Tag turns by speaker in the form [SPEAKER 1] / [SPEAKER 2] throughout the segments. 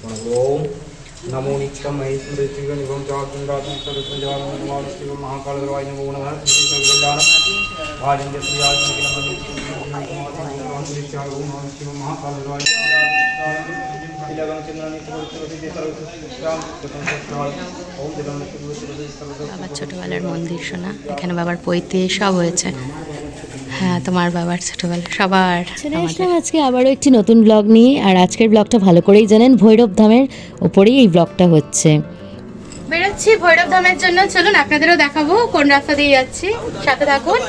[SPEAKER 1] ओम नमो नित्यं महेश मृत्युग निगम चागुंडात्म सर्वसंजान नमोस्तु महाकाल द्रवाय नमो नमः श्री सर्वज्ञान भाजन श्री आत्म के नमः महाकाल द्रवाय
[SPEAKER 2] বাবার ছোটবেলার মন্দির শোনা, এখানে বাবার পৈতে সব হয়েছে। হ্যাঁ, তোমার বাবার ছোটবেলা সবার। চলে আসলাম আজকে আবারও একটি নতুন ব্লগ নিয়ে। আর আজকের ব্লগটা ভালো করেই জানেন, ভৈরব ধামের ওপরেই এই ব্লগটা হচ্ছে। বেরোচ্ছি ভৈরব ধামের জন্য, চলুন আপনাদেরও দেখাবো কোন রাস্তা দিয়ে যাচ্ছি, সাথে থাকুন।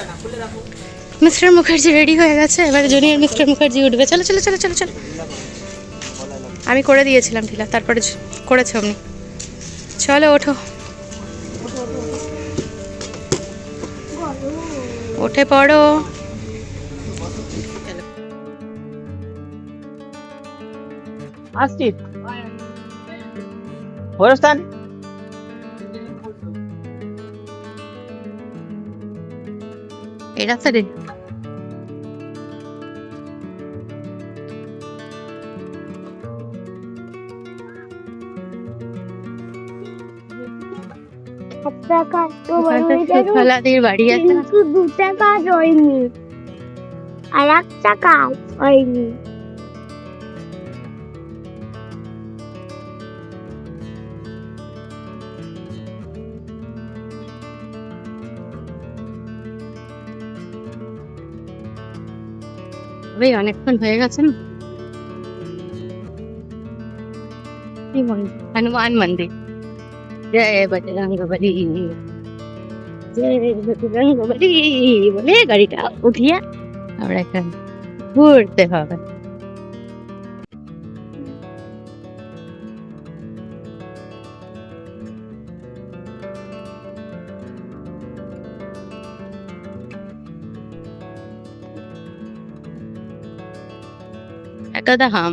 [SPEAKER 2] মিস্টার মুখার্জি রেডি হয়ে গেছে, এবারে জুনিয়র মিস্টার মুখার্জি উঠবে। চলো চলো চলো চলো চলো। আমি করে দিয়েছিলাম ঢিলা, তারপরে করেছো আপনি। চলো ওঠো, উঠে পড়ো।
[SPEAKER 3] আসছি ভৈরবস্থান।
[SPEAKER 2] এই রাস্তা দিন। সুফলাদির বাড়ি আছে,
[SPEAKER 4] কিন্তু 2 টাকা হয়নি, আর 1 টাকা হয়নি।
[SPEAKER 2] ভাই অনেকক্ষণ হয়ে গেছে না। কি মন্দির? হনুমান মন্দির। জয় বজরংবলী, জয় বজরংবলী বলে গাড়িটা উঠিয়ে আমরা এখানে ঘুরতে হবে। একটা হাম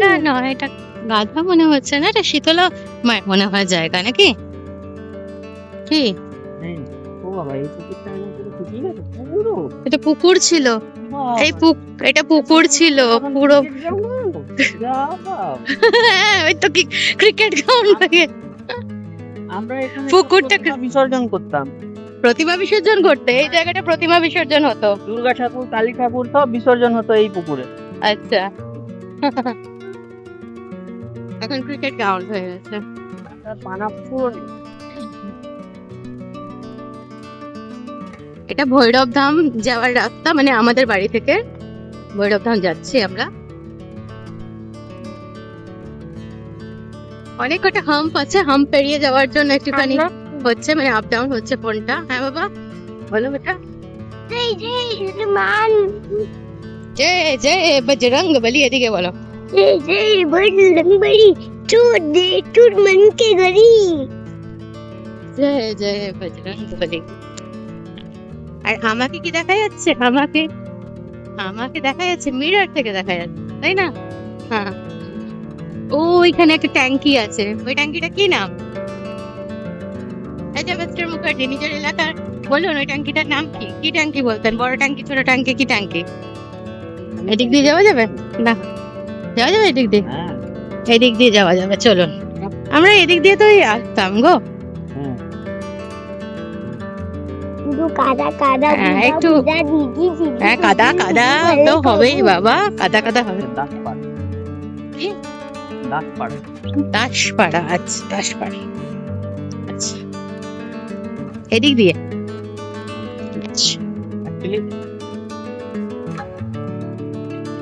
[SPEAKER 2] না না, এটা গাধা মনে হচ্ছে না, এটা শীতলা মায়ের মনে হয় জায়গা নাকি কি? এটা পুকুর ছিল, এটা পুকুর ছিল পুরো। ওই তো কি ক্রিকেট গ্রাউন্ড লাগে।
[SPEAKER 3] আমরা এখানে
[SPEAKER 2] পুকুরটা
[SPEAKER 3] বিসর্জন করতাম,
[SPEAKER 2] প্রতিমা বিসর্জন করতে। এই জায়গাটা প্রতিমা বিসর্জন হতো,
[SPEAKER 3] দুর্গা ঠাকুর কালী ঠাকুর সব বিসর্জন হতো এই পুকুরে।
[SPEAKER 2] আচ্ছা। এখন ক্রিকেট গ্রাউন্ড হয়ে গেছে। এটা ভৈরব ধাম যাওয়ার রাস্তা, মানে আমাদের বাড়ি থেকে ভৈরব ধাম যাচ্ছি আমরা। অনেক কটা হাম্প আছে, হাম্প পেরিয়ে যাওয়ার জন্য একটুখানি হচ্ছে, মানে আপ ডাউন হচ্ছে ফোনটা। হ্যাঁ বাবা বলো বেটা।
[SPEAKER 4] জয় জয় হনুমান,
[SPEAKER 2] জয় জয় বজরংবলী, এদিকে বলো।
[SPEAKER 4] জয় জয় বজরংবলী, চোর দে চোর মনকে গরি।
[SPEAKER 2] জয় জয় বজরংবলী। আর আমাকে কি দেখা যাচ্ছে? আমাকে দেখা যাচ্ছে মিরর থেকে দেখা যাচ্ছে, তাই না? হ্যাঁ, ওইখানে একটা ট্যাঙ্কি আছে, ওই ট্যাঙ্কিটা কি নাম? আচ্ছা মিস্টার মুখার্জি, নিজের এলাকার বলুন ওই ট্যাঙ্কিটার নাম কি? কি ট্যাঙ্কি বলতেন? বড় ট্যাঙ্কি, ছোট ট্যাঙ্কি, কি ট্যাঙ্কি? এদিক দিয়ে যাওয়া যাবে না? যাওয়া যাবে এদিক দিয়ে? এদিক দিয়ে যাওয়া যাবে, চলুন। আমরা এদিক দিয়ে তো আসতাম গো।
[SPEAKER 4] শুধু কাদা কাদা,
[SPEAKER 2] একটু হ্যাঁ, কাদা কাদা তো হবেই বাবা, কাদা কাদা হবে। দাসপাড়া, আচ্ছা দাসপাড়া, আচ্ছা এদিক দিয়ে।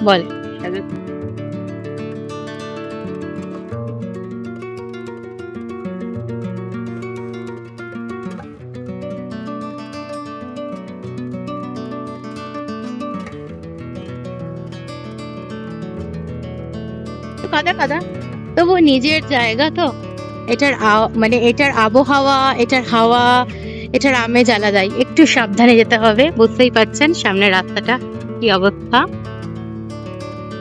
[SPEAKER 2] বল কাদা কাদা, তবু নিজের জায়গা তো। এটার মানে এটার আবহাওয়া, এটার হাওয়া, এটার আমেজ আলাদাই। একটু সাবধানে যেতে হবে, বুঝতেই পারছেন সামনে রাস্তাটা কি অবস্থা।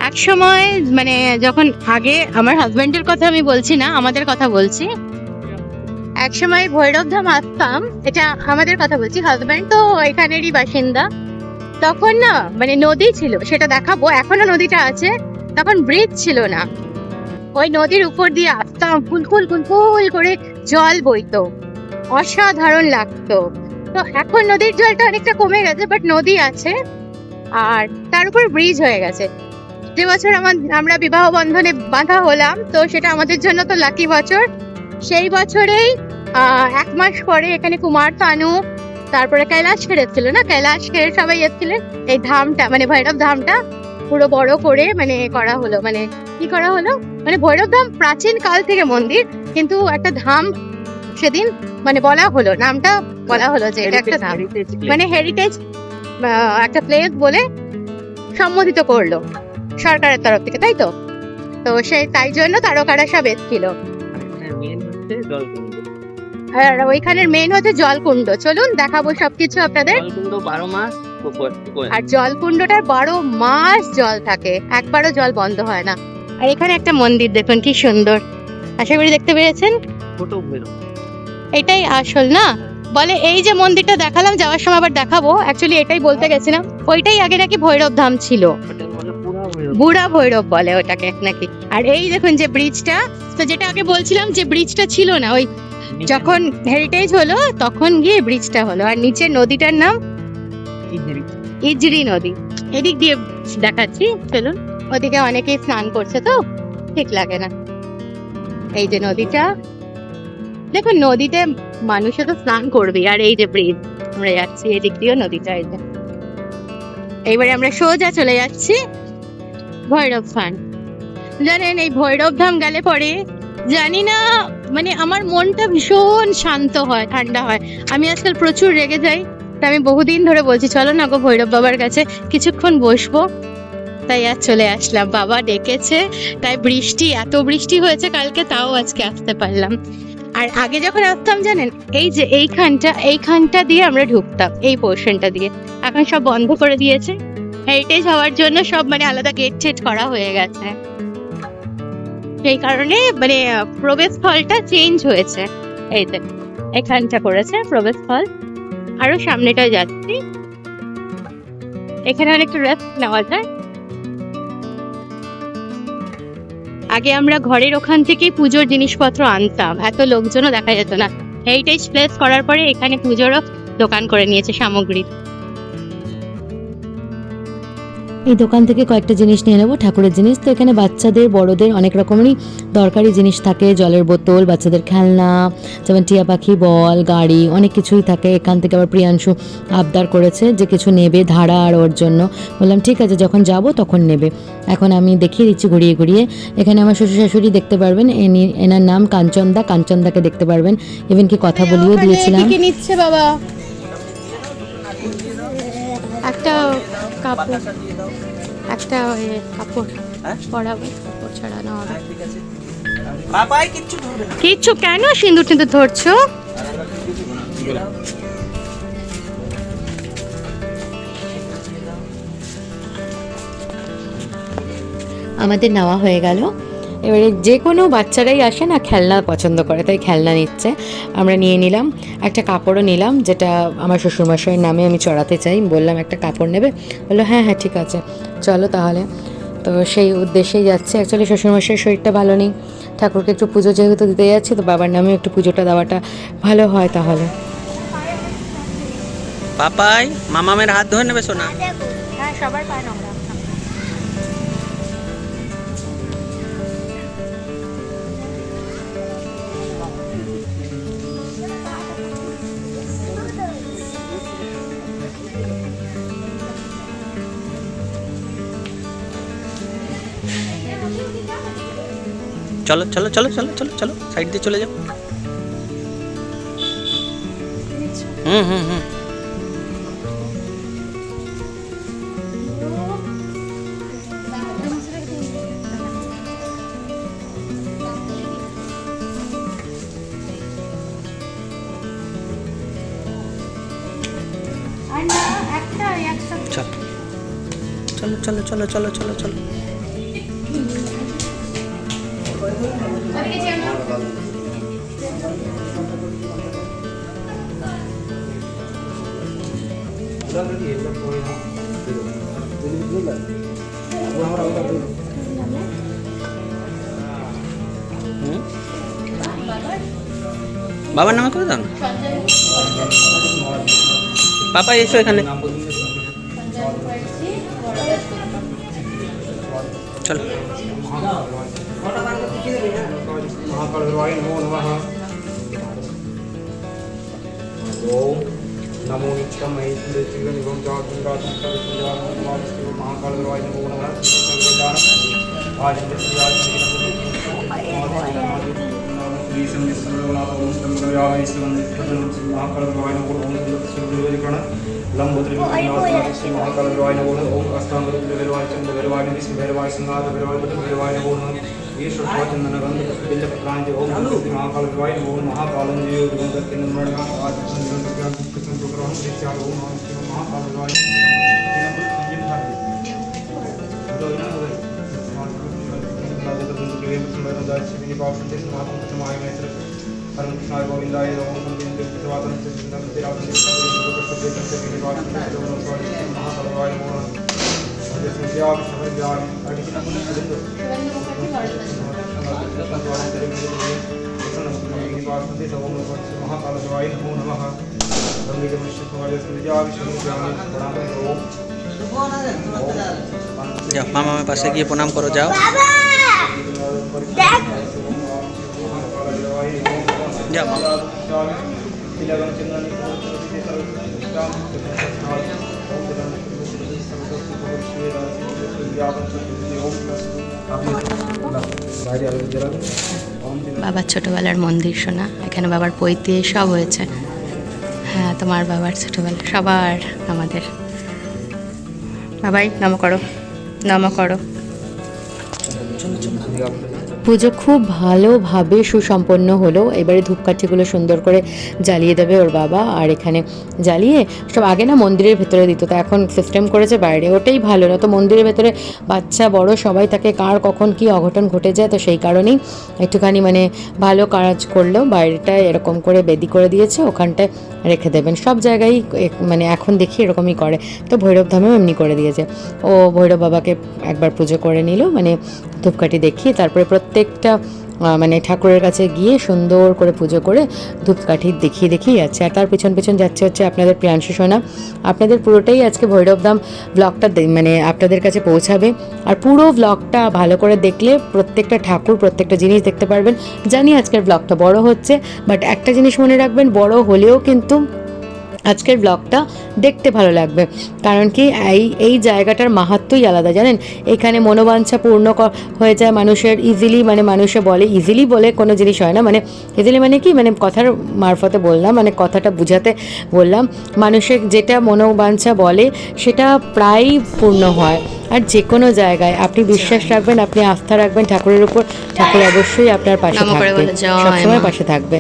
[SPEAKER 2] এক সময় মানে যখন আগে, আমার হাজবেন্ডের কথা আমি বলছি না, আমাদের কথা বলছি, এক সময় ভৈরব ধাম আসতাম, এটা আমাদের কথা বলছি, হাজবেন্ড তো এখানেরই বাসিন্দা। তখন না মানে নদী ছিল, সেটা দেখাবো, এখনো নদীটা আছে, তখন ব্রিজ ছিল না, ওই নদীর উপর দিয়ে আসতাম, ফুলফুল ফুলফুল করে জল বইতো, অসাধারণ লাগতো। তো এখন নদীর জলটা অনেকটা কমে গেছে, বাট নদী আছে, আর তার উপর ব্রিজ হয়ে গেছে। যে বছর আমরা বিবাহ বন্ধনে বাঁধা হলাম, তো সেটা আমাদের জন্য তো লাকি বছর। সেই বছরেই 1 মাস পরে এখানে কুমার তানু, তারপরে কৈলাস খের এসেছিল না, কৈলাস খের সবাই এসেছিলেন। এই ধামটা মানে ভৈরব ধামটা পুরো বড় করে মানে করা হলো, মানে কি করা হলো, মানে ভৈরব ধাম প্রাচীন কাল থেকে মন্দির, কিন্তু একটা ধাম সেদিন মানে বলা হলো, নামটা বলা হলো যে এটা একটা ধাম, মানে হেরিটেজ একটা প্লেস বলে সম্বোধিত করলো সরকারের তরফ থেকে, তাই তো। তো সেই তাই জন্য তারকারা সব এসেছিল। আর ওইখানের মেন হচ্ছে জলকুণ্ড, চলুন দেখাবো সবকিছু আপনাদের।
[SPEAKER 3] জলকুণ্ড 12 মাস
[SPEAKER 2] আর জলকুণ্ডটার 12 মাস জল থাকে, একবারও জল বন্ধ হয় না। আর এখানে একটা মন্দির দেখুন কি সুন্দর, আশা করি দেখতে পেরেছেন।
[SPEAKER 3] ছোট ভৈরব,
[SPEAKER 2] এটাই আসল না, বলে এই যে মন্দিরটা দেখালাম যাওয়ার সময় আবার দেখাবো, অ্যাকচুয়ালি এটাই বলতে গেছিলাম, ওইটাই আগে নাকি ভৈরব ধাম ছিল,
[SPEAKER 3] ওটা বলে পুরা ভৈরব।
[SPEAKER 2] বুড়া ভৈরব বলে ওটাকে নাকি। আর এই দেখুন যে ব্রিজটা, তো যেটা আগে বলছিলাম যে ব্রিজটা ছিল না, ওই যখন হেরিটেজ হলো তখন গিয়ে ব্রিজটা হলো। আর নিচে নদীটার নাম ইজরি নদী, এদিক দিয়ে দেখাচ্ছি চলুন, ওদিকে অনেকেই স্নান করছে তো ঠিক লাগে না। এই যে নদীটা দেখুন, নদীতে মানুষে তো স্নান করবে, আর এই যে ব্রিজ আমরা যাচ্ছি এদিক দিয়েও নদীটা, এই যে এইবারে আমরা সোজা চলে যাচ্ছি ভৈরব স্থান। জানেন এই ভৈরব ধাম গেলে পরে জানি না মানে আমার মনটা ভীষণ শান্ত হয়, ঠান্ডা হয়। আমি আজকাল প্রচুর রেগে যাই, তা আমি বহুদিন ধরে বলছি চলো না গো ভৈরব বাবার কাছে কিছুক্ষণ বসবো, তাই আজ চলে আসলাম, বাবা ডেকেছে। তাই বৃষ্টি, এত বৃষ্টি হয়েছে কালকে, তাও আজকে আসতে পারলাম। আর আগে যখন আসতাম জানেন এই যে এইখানটা দিয়ে আমরা ঢুকতাম, এই পোর্শনটা দিয়ে, এখন সব বন্ধ করে দিয়েছে হেরিটেজ হওয়ার জন্য, সব মানে আলাদা গেট টেট করা হয়ে গেছে, সেই কারণে মানে প্রবেশ স্থলটা চেঞ্জ হয়েছে। এই যে এখানটা করেছে প্রবেশ স্থল, আরো সামনেটা যাচ্ছি, এখানে অনেকটা রেস্ট নেওয়া যায়। আগে আমরা ঘরের ওখান থেকেই পুজোর জিনিসপত্র আনতাম, এত লোকজনও দেখা যেত না। হেরিটেজ প্লেস করার পরে এখানে পুজোরও দোকান করে নিয়েছে সামগ্রী।
[SPEAKER 5] এই দোকান থেকে কয়েকটা জিনিস নিয়ে নেবো, ঠাকুরের জিনিস। তো এখানে বাচ্চাদের বড়দের অনেক রকমেরই দরকারি জিনিস থাকে, জলের বোতল, বাচ্চাদের খেলনা, যেমন টিয়া পাখি, বল, গাড়ি, অনেক কিছুই থাকে। এখান থেকে আবার প্রিয়াংশু আবদার করেছে যে কিছু নেবে ধারা, আর ওর জন্য বললাম ঠিক আছে যখন যাব তখন নেবে। এখন আমি দেখিয়ে দিচ্ছি ঘুরিয়ে ঘুরিয়ে। এখানে আমার শ্বশুর শাশুড়ি দেখতে পারবেন, এনার নাম কাঞ্চনদা, কাঞ্চনদাকে দেখতে পারবেন, ইভেন কি কথা বলিয়েও দিয়েছিলাম।
[SPEAKER 2] কি নিচ্ছে বাবা? একটা কাপড়, একটা কাপড় পরাবো, কাপড় ছাড়ানো হবে।
[SPEAKER 3] বাবাই কিচ্ছু ধরবে না।
[SPEAKER 2] কিচ্ছু কেন সিঁদুর টিন্দুর ধরছো?
[SPEAKER 5] আমাদের নেওয়া হয়ে গেল। এবারে যে কোনো বাচ্চারাই আসে না খেলনা পছন্দ করে, তাই খেলনা নিচ্ছে, আমরা নিয়ে নিলাম। একটা কাপড়ও নিলাম, যেটা আমার শ্বশুরমশাইয়ের নামে আমি চড়াতে চাই। বললাম একটা কাপড় নেবে, বললো হ্যাঁ হ্যাঁ ঠিক আছে চলো তাহলে। তো সেই উদ্দেশ্যেই যাচ্ছে। অ্যাকচুয়ালি শ্বশুরমশাইয়ের শরীরটা ভালো নেই, ঠাকুরকে একটু পুজো যেহেতু দিতে যাচ্ছি, তো বাবার নামেও একটু পুজোটা দেওয়াটা ভালো হয় তাহলে।
[SPEAKER 3] পাপাই মামামের হাত ধরে নেবে সোনা।
[SPEAKER 2] হ্যাঁ সবার পায় নোংরা।
[SPEAKER 3] চলো চলো চলো চলো চলো চলো, সাইড দিয়ে চলে যাও। হুম হুম হুম। চলো চলো চলো চলো চলো চলো।
[SPEAKER 1] Udah tadi ya, udah poin.
[SPEAKER 3] বাবার নামে করে দাও না। পাপা এসো এখানে, চলো।
[SPEAKER 1] महाकालगुरुवाय नमो नमः। ओम नमो नित्यं महेश्वरं निगम जातुंगातं सर्वसंजातं नमः महाकालगुरुवाय नमो नमः। आज महाकालगुरुवाय नमो नमः। लंबोदरी महाकालगुरुवाय नमो नमः। ओम अष्टांगरुद्रवीरवाय चंद्रवीरवाय विष्णुवीरवाय सिंहासवीरवाय नमो नमः। ईश्वर चंदन गंध बिल्ल प्रांजि ओम महाकालगुरुवाय नमो नमः। महाकालंजयो दुर्गत नमः। आज चंद्रन कृष्ण ग्रहण शिक्षा ओम महाकालगुरुवाय हरकृष्णाय गोविंदाय ओम महाकालगुरुवाय नमो महाकालगुरुवाय नमो नमः।
[SPEAKER 3] যাও মামা আমার পাশে গিয়ে প্রণাম করো, যাও যাও মামা।
[SPEAKER 2] বাবার ছোটোবেলার মন্দির শোনা, এখানে বাবার পৈতে সব হয়েছে। হ্যাঁ, তোমার বাবার ছোটোবেলা সবার আমাদের। বাবাই নম করো, নম করো।
[SPEAKER 5] পুজো খুব ভালোভাবে সুসম্পন্ন হলো। এবারে ধূপকাঠিগুলো সুন্দর করে জ্বালিয়ে দেবে ওর বাবা। আর এখানে জ্বালিয়ে সব আগে না মন্দিরের ভেতরে দিত, তো এখন সিস্টেম করেছে বাইরে। ওটাই ভালো, না তো মন্দিরের ভেতরে বাচ্চা বড় সবাই থাকে, কার কখন কি অঘটন ঘটে যায়। তো সেই কারণেই একটুখানি মানে ভালো কাজ করলেও বাইরেটায় এরকম করে বেদি করে দিয়েছে, ওখানটায় রেখে দেবেন। সব জায়গায় মানে এখন দেখি এরকমই করে। তো ভৈরব ধামেও এমনি করে দিয়েছে। ও ভৈরব বাবাকে একবার পুজো করে নিল, মানে ধূপকাঠি দেখিয়ে। তারপরে প্রত্যেকটা মানে ঠাকুরের কাছে গিয়ে সুন্দর করে পুজো করে ধূপকাঠি দেখিয়ে যাচ্ছে। আর তার পেছন পেছন যাচ্ছে হচ্ছে আপনাদের প্রিয়াংশু সোনা। আপনাদের পুরোটাই আজকে ভৈরবধাম ব্লগটা মানে আপনাদের কাছে পৌঁছাবে। আর পুরো ব্লগটা ভালো করে দেখলে প্রত্যেকটা ঠাকুর প্রত্যেকটা জিনিস দেখতে পারবেন। জানি আজকের ব্লগটা বড় হচ্ছে, বাট একটা জিনিস মনে রাখবেন, বড় হলেও কিন্তু আজকের ব্লগটা দেখতে ভালো লাগবে। কারণ কি এই জায়গাটার মাহাত্ম্যই আলাদা, জানেন। এখানে মনোবাঞ্ছা পূর্ণ হয়ে যায় মানুষের ইজিলি। মানে মানুষে বলে, ইজিলি বলে কোনো জিনিস হয় না, মানে ইজিলি মানে কি, মানে কথার মারফতে বললাম, মানে কথাটা বুঝাতে বললাম। মানুষের যেটা মনোবাঞ্ছা বলে সেটা প্রায় পূর্ণ হয়। আর যে কোনো জায়গায় আপনি বিশ্বাস রাখবেন, আপনি আস্থা রাখবেন ঠাকুরের উপর, ঠাকুর অবশ্যই আপনার পাশে থাকবে, সবসময় পাশে থাকবে।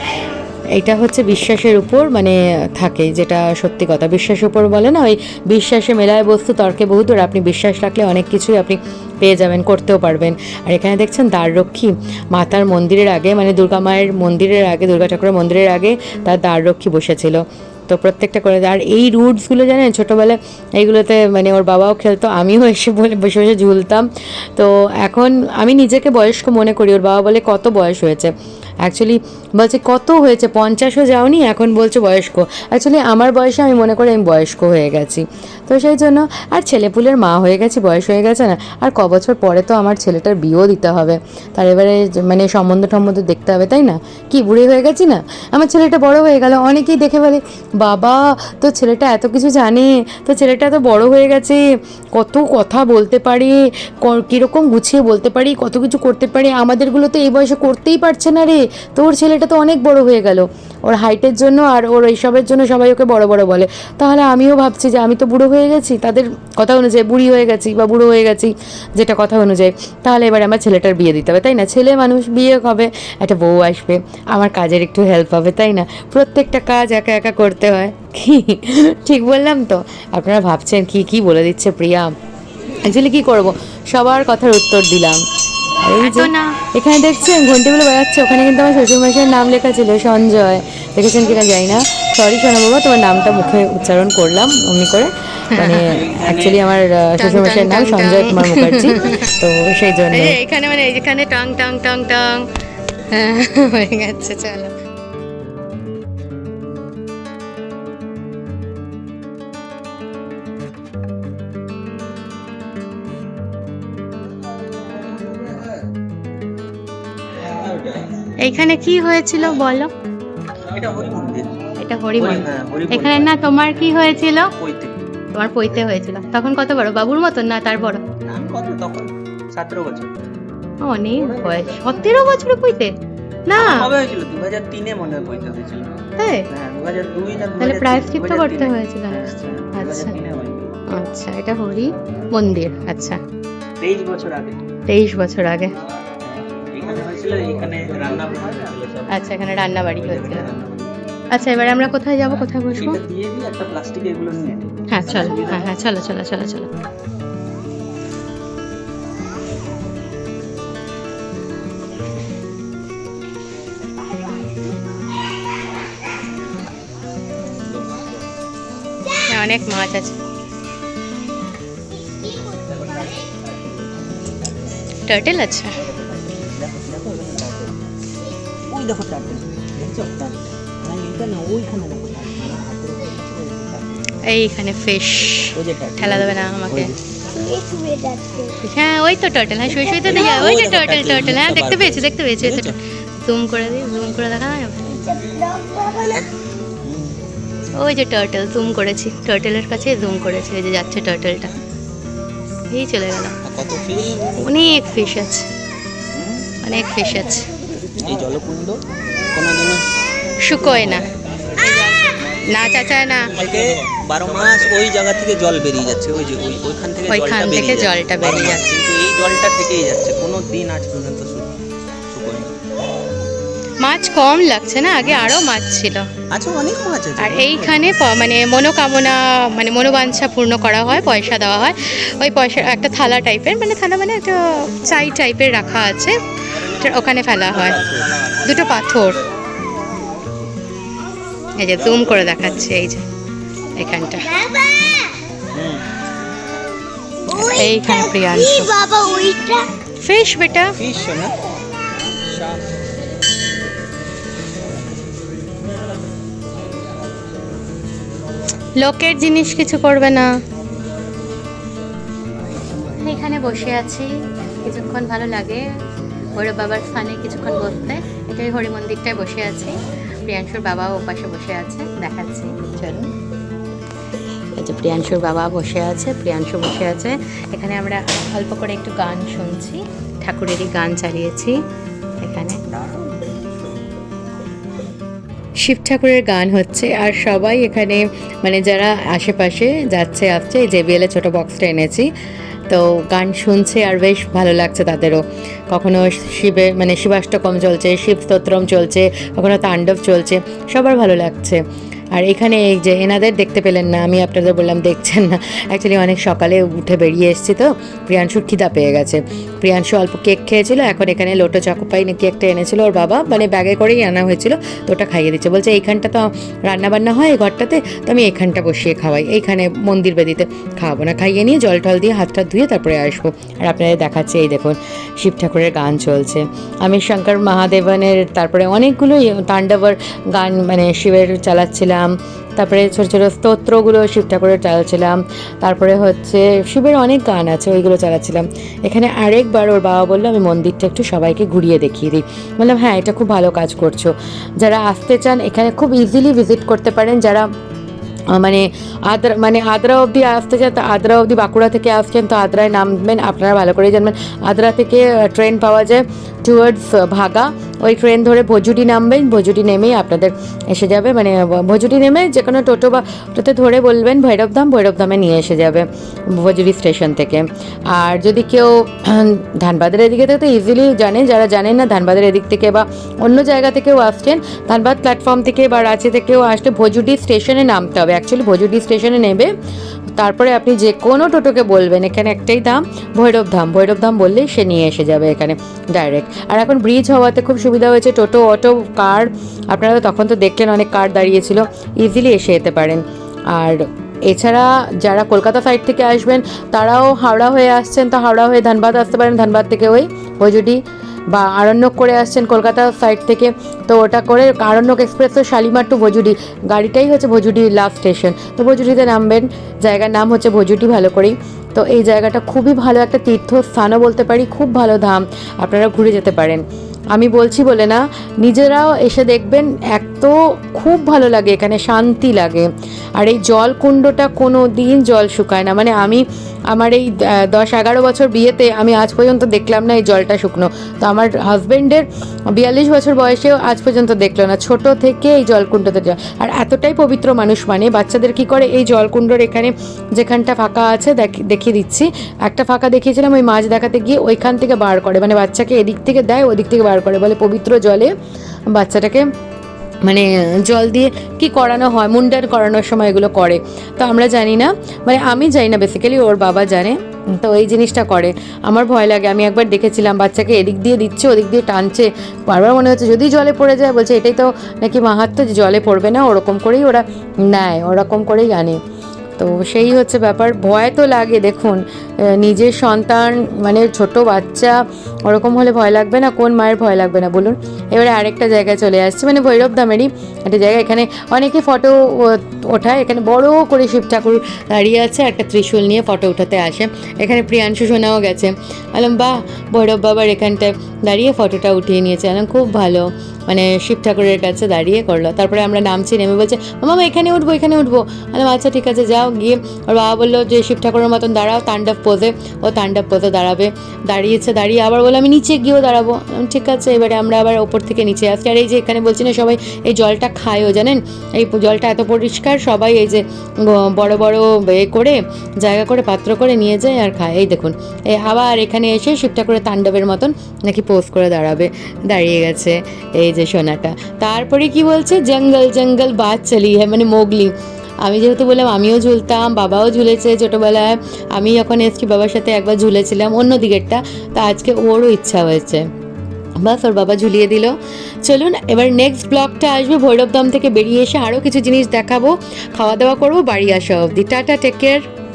[SPEAKER 5] এটা হচ্ছে বিশ্বাসের উপর মানে থাকে, যেটা সত্যি কথা। বিশ্বাসের উপর বলে না, ওই বিশ্বাসে মেলায় বস্তু তর্কে বহুদূর। আপনি বিশ্বাস রাখলে অনেক কিছুই আপনি পেয়ে যাবেন, করতেও পারবেন। আর এখানে দেখছেন দ্বাররক্ষী মাতার মন্দিরের আগে, মানে দুর্গা মায়ের মন্দিরের আগে, দুর্গা ঠাকুরের মন্দিরের আগে তার দ্বাররক্ষী বসেছিল। তো প্রত্যেকটা করে। আর এই রুটসগুলো জানেন ছোটোবেলায় এইগুলোতে মানে ওর বাবাও খেলতো, আমিও এসে বসে বসে ঝুলতাম। তো এখন আমি নিজেকে বয়স্ক মনে করি। ওর বাবা বলে কত বয়স হয়েছে, অ্যাকচুয়ালি বলছে কত হয়েছে, 50ও যাওনি, এখন বলছে বয়স্ক। অ্যাকচুয়ালি আমার বয়সে আমি মনে করি আমি বয়স্ক হয়ে গেছি। তো সেই জন্য আর ছেলেপুলের মা হয়ে গেছি, বয়স হয়ে গেছে না। আর ক বছর পরে তো আমার ছেলেটার বিয়েও দিতে হবে, তার এবারে মানে সম্বন্ধ দেখতে হবে, তাই না? কি বুড়ি হয়ে গেছি না, আমার ছেলেটা বড় হয়ে গেল। অনেকেই দেখে বলে, বাবা তো ছেলেটা এত কিছু জানে, তো ছেলেটা এত বড় হয়ে গেছে, কত কথা বলতে পারে, কীরকম গুছিয়ে বলতে পারি, কত কিছু করতে পারে, আমাদেরগুলো তো এই বয়সে করতেই পারছে না রে। তোর ছেলেটা তো অনেক বড় হয়ে গেল, ওর হাইটের জন্য আর ওর এইসবের জন্য সবাই ওকে বড় বড় বলে। তাহলে আমিও ভাবছি যে আমি তো বুড়ো হয়ে গেছি, তাদের কথা অনুযায়ী বুড়ি হয়ে গেছি বা বুড়ো হয়ে গেছি, যেটা কথা অনুযায়ী। তাহলে এবার আমার ছেলেটার বিয়ে দিতে হবে, তাই না? ছেলে মানুষ, বিয়ে হবে, একটা বউ আসবে, আমার কাজের একটু হেল্প হবে, তাই না? প্রত্যেকটা কাজ একা একা করতে হয়, কি ঠিক বললাম তো? আপনারা ভাবছেন কি বলে দিচ্ছে প্রিয়া। অ্যাকচুয়ালি কী করবো, সবার কথার উত্তর দিলাম। এই যে এখানে দেখছেন ঘন্টিগুলো বাজাচ্ছে, ওখানে কিন্তু আমার শ্বশুরমশাইয়ের নাম লেখা ছিল, সঞ্জয়। দেখেছেন কিনা জানি না, সরি সোনা বাবা, তোমার নামটা মুখে উচ্চারণ করলাম অমনি করে। মানে অ্যাকচুয়ালি আমার শ্বশুরমশাইয়ের নাম
[SPEAKER 2] tongue, tongue,
[SPEAKER 5] Sanjay
[SPEAKER 2] tongue.
[SPEAKER 5] Kumar Mukherjee, তো সেই জন্য
[SPEAKER 2] এই যে এখানে মানে এইখানে টং টং টং টং হ্যাঁ, হয়ে গেছে। চলো এইখানে কি হয়েছিল বলো?
[SPEAKER 3] এটা হরি মন্দির।
[SPEAKER 2] এটা হরি মন্দির।
[SPEAKER 3] হ্যাঁ, হরি
[SPEAKER 2] এখানে না তোমার কি হয়েছিল?
[SPEAKER 3] পৈতে।
[SPEAKER 2] তোমার পৈতে হয়েছিল। তখন কত বড়, বাবুর মতন না তার বড়?
[SPEAKER 3] আমি কত তখন 17 বছর।
[SPEAKER 2] অনেক বয়স, 17 বছর পৈতে না?
[SPEAKER 3] কবে হয়েছিল? 2003 মনে হয় পৈতে হয়েছিল।
[SPEAKER 2] হ্যাঁ,
[SPEAKER 3] হ্যাঁ 2002 না 2003।
[SPEAKER 2] তাহলে প্রায়শ্চিত্ত করতে হয়েছিল
[SPEAKER 3] হ্যাঁ,
[SPEAKER 2] নিশ্চয়ই।
[SPEAKER 3] হ্যাঁ,
[SPEAKER 2] আচ্ছা
[SPEAKER 3] 2003 হয়েছিল।
[SPEAKER 2] আচ্ছা, এটা হরি মন্দির। আচ্ছা,
[SPEAKER 3] 23 বছর আগে
[SPEAKER 2] 23 বছর আগে।
[SPEAKER 3] এখানে হয়েছিল, এখানে রান্না হয়েছিল সব।
[SPEAKER 2] আচ্ছা, এখানে রান্না বাড়ি হয়েছিল। আচ্ছা, এবারে আমরা কোথায় যাব, কোথায় বসবো?
[SPEAKER 3] এটা দিয়ে দিই একটা প্লাস্টিক এগুলো নিয়ে নিই।
[SPEAKER 2] হ্যাঁ চলো, হ্যাঁ হ্যাঁ চলো চলো চলো চলো। হ্যাঁ, অনেক মাছ আছে। টার্টেল আছে।
[SPEAKER 3] ওই দেখো টার্টেল, দেখছো টার্টেল? না এটা না, ওইখানে দেখো টার্টেল।
[SPEAKER 2] এইখানে ফিশ।
[SPEAKER 3] ওই যে টার্টেল।
[SPEAKER 2] ঠেলা দেবে না আমাকে।
[SPEAKER 4] শুয়ে যাচ্ছে।
[SPEAKER 2] হ্যাঁ ওই তো টার্টেল, হ্যাঁ শুয়ে শুয়ে তো দেখি, ওই যে টার্টেল টার্টেল, হ্যাঁ দেখতে পেয়েছি দেখতে পেয়েছি। ওই তো জুম করে দিই, জুম করে দেখা যায়। ওই যে টার্টেল, জুম করেছি, টার্টেলের কাছে জুম করেছি, ওই যে যাচ্ছে টার্টেলটা, এই চলে গেল।
[SPEAKER 3] কত ফিশ?
[SPEAKER 2] অনেক ফিশ আছে, অনেক ফিশ আছে।
[SPEAKER 3] এই জলকুণ্ড কোনোদিনও
[SPEAKER 2] শুকোয় না, না চাচায় না,
[SPEAKER 3] কালকে 12 মাস ওই জায়গা থেকে জল বেরিয়ে যাচ্ছে, ওই যে ওইখান থেকে
[SPEAKER 2] ওইখান থেকে জলটা বেরিয়ে যাচ্ছে।
[SPEAKER 3] কিন্তু এই জলটা থেকেই যাচ্ছে, কোনো দিন আজ পর্যন্ত শুকোয়নি।
[SPEAKER 2] মাছ কম লাগছে না, আগে আরো মাছ ছিল।
[SPEAKER 3] আচ্ছা অনেক মাছ আছে।
[SPEAKER 2] আর এইখানে মানে মনোকামনা মানে মনোবাঞ্ছা পূর্ণ করা হয়, পয়সা দেওয়া হয়। ওই পয়সা একটা থালা টাইপের, মানে থালা মানে একটা চাই টাইপের রাখা আছে, ওখানে ফেলা হয়। দুটো পাথর, এই যে জুম করে দেখাচ্ছে, এই যে এখানটা, এইখানে প্রিয়াংশু।
[SPEAKER 4] বাবা ওইটা
[SPEAKER 2] ফিশ বেটা,
[SPEAKER 3] ফিশ না
[SPEAKER 2] লোকের জিনিস কিছু করবে না। এখানে বসে আছি কিছুক্ষণ, ভালো লাগে ভৈরব বাবার স্থানে কিছুক্ষণ বসতে। এটাই হরি মন্দিরটায় বসে আছি, প্রিয়াংশুর বাবাও ওপাশে বসে আছে, দেখাচ্ছি চলুন। এই যে প্রিয়াংশুর বাবা বসে আছে, প্রিয়াংশু বসে আছে। এখানে আমরা অল্প করে একটু গান শুনছি, ঠাকুরেরই গান চালিয়েছি এখানে, শিব ঠাকুরের গান হচ্ছে। আর সবাই এখানে মানে যারা আশেপাশে যাচ্ছে আসছে, এই JBL ছোটো বক্সটা এনেছি, তো গান শুনছে আর বেশ ভালো লাগছে তাদেরও। কখনো শিবের মানে শিবাষ্টকম চলছে, শিব স্তোত্রম চলছে, কখনো তাণ্ডব চলছে, সবার ভালো লাগছে। আর এখানে এই যে এনাদের দেখতে পেলেন না, আমি আপনাদের বললাম দেখছেন না, অ্যাকচুয়ালি অনেক সকালে উঠে বেরিয়ে এসেছি, তো প্রিয়াংশুর খিদা পেয়ে গেছে। প্রিয়াংশু অল্প কেক খেয়েছিল, এখন এখানে লোটো চকোপাই নাকি একটা এনেছিল ওর বাবা, মানে ব্যাগে করেই আনা হয়েছিল, তো ওটা খাইয়ে দিচ্ছে। বলছে এইখানটা তো রান্নাবান্না হয় এই ঘরটাতে, তো আমি এখানটা বসিয়ে খাওয়াই, এইখানে মন্দির বেদিতে খাওয়াবো না, খাইয়ে নিয়ে জল টল দিয়ে হাত টাত ধুয়ে তারপরে আসবো। আর আপনাদের দেখাচ্ছে, এই দেখুন শিব ঠাকুরের গান চলছে। আমি শঙ্কর মহাদেবনের তারপরে অনেকগুলো তাণ্ডবের গান মানে শিবের চালাচ্ছিলাম, তারপরে ছোটো ছোটো স্তোত্রগুলো শিব ঠাকুরের চালাচ্ছিলাম, তারপরে হচ্ছে শিবের অনেক গান আছে ওইগুলো চালাচ্ছিলাম। এখানে আরেকবার ওর বাবা বললো আমি মন্দিরটা একটু সবাইকে ঘুরিয়ে দেখিয়ে দিই। বললাম হ্যাঁ, এটা খুব ভালো কাজ করছো। যারা আসতে চান এখানে খুব ইজিলি ভিজিট করতে পারেন, যারা আদ্রা অবধি আসতে চান, তো আদ্রা অবধি বাঁকুড়া থেকে আসছেন তো আদ্রায় নামবেন, আপনারা ভালো করেই জানবেন। আদ্রা থেকে ট্রেন পাওয়া যায় টুয়ার্ডস ভাগা, ওই ট্রেন ধরে ভজুডি নামবেন, ভজুডি নেমেই আপনাদের এসে যাবে, মানে ভজুডি নেমে যে কোনো টোটো বা টোটোতে ধরে বলবেন ভৈরবধাম, ভৈরবধামে নিয়ে এসে যাবে ভজুডি স্টেশন থেকে। আর যদি কেউ ধানবাদের এদিকে থেকে তো ইজিলি জানে, যারা জানেন না ধানবাদের এদিক থেকে বা অন্য জায়গা থেকেও আসছেন, ধানবাদ প্ল্যাটফর্ম থেকে বা রাঁচি থেকেও আসলে ভজুডি স্টেশনে নামতে হবে। অ্যাকচুয়ালি ভজুডি স্টেশনে নেবে, তারপরে আপনি যে কোনো টোটোকে বলবেন, এখানে একটাই দাম ভৈরবধাম, ভৈরবধাম বললেই সে নিয়ে এসে যাবে এখানে ডাইরেক্ট। আর এখন ব্রিজ হওয়াতে খুব সুবিধা হয়েছে, টোটো অটো কার, আপনারা তো তখন তো দেখলেন অনেক কার দাঁড়িয়েছিল, ইজিলি এসে যেতে পারেন। আর
[SPEAKER 5] এছাড়া যারা কলকাতা সাইড থেকে আসবেন তারাও হাওড়া হয়ে আসছেন, তো হাওড়া হয়ে ধানবাদ আসতে পারেন, ধানবাদ থেকে ওই ভজুডি বা আরণ্যক করে আসছেন কলকাতা সাইড থেকে, তো ওটা করে আরণ্যক এক্সপ্রেস তো শালিমার টু ভজুডি, গাড়িটাই হচ্ছে ভজুডি লাস্ট স্টেশন, তো ভজুডিতে নামবেন। জায়গার নাম হচ্ছে ভজুডি ভালো করেই। তো এই জায়গাটা খুবই ভালো একটা তীর্থস্থানও বলতে পারি, খুব ভালো ধাম, আপনারা ঘুরে যেতে পারেন। আমি বলছি বলে না, নিজেরাও এসে দেখবেন, এক তো খুব ভালো লাগে, এখানে শান্তি লাগে। আর এই জলকুণ্ডটা কোনো দিন জল শুকায় না, মানে আমি আমার এই 10-11 বছর বিয়েতে আমি আজ পর্যন্ত দেখলাম না এই জলটা শুকনো। তো আমার হাজব্যান্ডের 42 বছর বয়সেও আজ পর্যন্ত দেখলো না, ছোট থেকে এই জলকুণ্ডতে জল। আর এতটাই পবিত্র মানুষ, মানে বাচ্চাদের কি করে এই জলকুণ্ডর এখানে যেখানটা ফাঁকা আছে দেখিয়ে দিচ্ছি, একটা ফাঁকা দেখিয়েছিলাম, ওই মাছ দেখাতে গিয়ে ওইখান থেকে বার করে, মানে বাচ্চাকে এদিক থেকে দেয় ওদিক থেকে বার করে, বলে পবিত্র জলে বাচ্চাটাকে মানে জল দিয়ে কি করানো হয়, মুন্ডান করানোর সময় এগুলো করে। তো আমরা জানি না, মানে আমি জানি না, বেসিক্যালি ওর বাবা জানে, তো এই জিনিসটা করে। আমার ভয় লাগে, আমি একবার দেখেছিলাম বাচ্চাকে এদিক দিয়ে দিচ্ছে ওদিক দিয়ে টানছে, বারবার মনে হচ্ছে যদি জলে পড়ে যায়, বলছে এটাই তো নাকি মাহাত্ম্য যে জলে পড়বে না, ওরকম করেই ওরা নেয়, ওরকম করেই আনে। তো সেই হচ্ছে ব্যাপার, ভয় তো লাগে। দেখুন নিজের সন্তান মানে ছোট বাচ্চা, ওরকম হলে ভয় লাগবে না? কোন মায়ের ভয় লাগবে না বলুন? এবারে আরেকটা জায়গায় চলে আসছে, মানে ভৈরব ধামেরই একটা জায়গা, এখানে অনেকে ফটো ওঠায়, এখানে বড় করে শিব ঠাকুর দাঁড়িয়ে আছে, একটা ত্রিশূল নিয়ে ফটো উঠাতে আসে। এখানে প্রিয়াংশু সোনাও গেছে, বললাম বাহ, ভৈরব বাবার এখানটায় দাঁড়িয়ে ফটোটা উঠিয়ে নিয়েছে, বললাম খুব ভালো, মানে শিব ঠাকুরের কাছে দাঁড়িয়ে করলো। তারপরে আমরা নামছি, নেমে বলছে মামা এখানে উঠবো এখানে উঠবো, বললাম আচ্ছা ঠিক আছে যাও। গিয়ে ওর বাবা বললো যে শিব ঠাকুরের মতন দাঁড়াও তাণ্ডব পোজে, ও তাণ্ডব পোজে দাঁড়াবে। দাঁড়িয়েছে, দাঁড়িয়ে আবার বললো আমি নিচে গিয়েও দাঁড়াবো, ঠিক আছে। এবারে আমরা আবার ওপর থেকে নিচে আসছি। আর এই যে এখানে বলছি না, সবাই এই জলটা খায়ও, জানেন এই জলটা এত পরিষ্কার, সবাই এই যে বড় বড় করে জায়গা করে পাত্র করে নিয়ে যায় আর খায়। এই দেখুন এই আবার এখানে এসে শিব ঠাকুরের তাণ্ডবের মতন নাকি পোজ করে দাঁড়িয়ে গেছে এই যে সোনাটা। তারপরে কি বলছে, জঙ্গল জঙ্গল বাদ চলি হ্যাঁ, মানে মোগলি। আমি যেহেতু বললাম আমিও ঝুলতাম, বাবাও ঝুলেছে ছোটোবেলায়, আমি যখন এসছি বাবার সাথে একবার ঝুলেছিলাম অন্য দিকেরটা, তা আজকে ওরও ইচ্ছা হয়েছে, বাস ওর বাবা ঝুলিয়ে দিল। চলুন এবার নেক্সট ব্লগটা আসবে, ভৈরবধাম থেকে বেরিয়ে এসে আরও কিছু জিনিস দেখাবো, খাওয়া দাওয়া করবো, বাড়ি আসা অবধি। Tata, take care.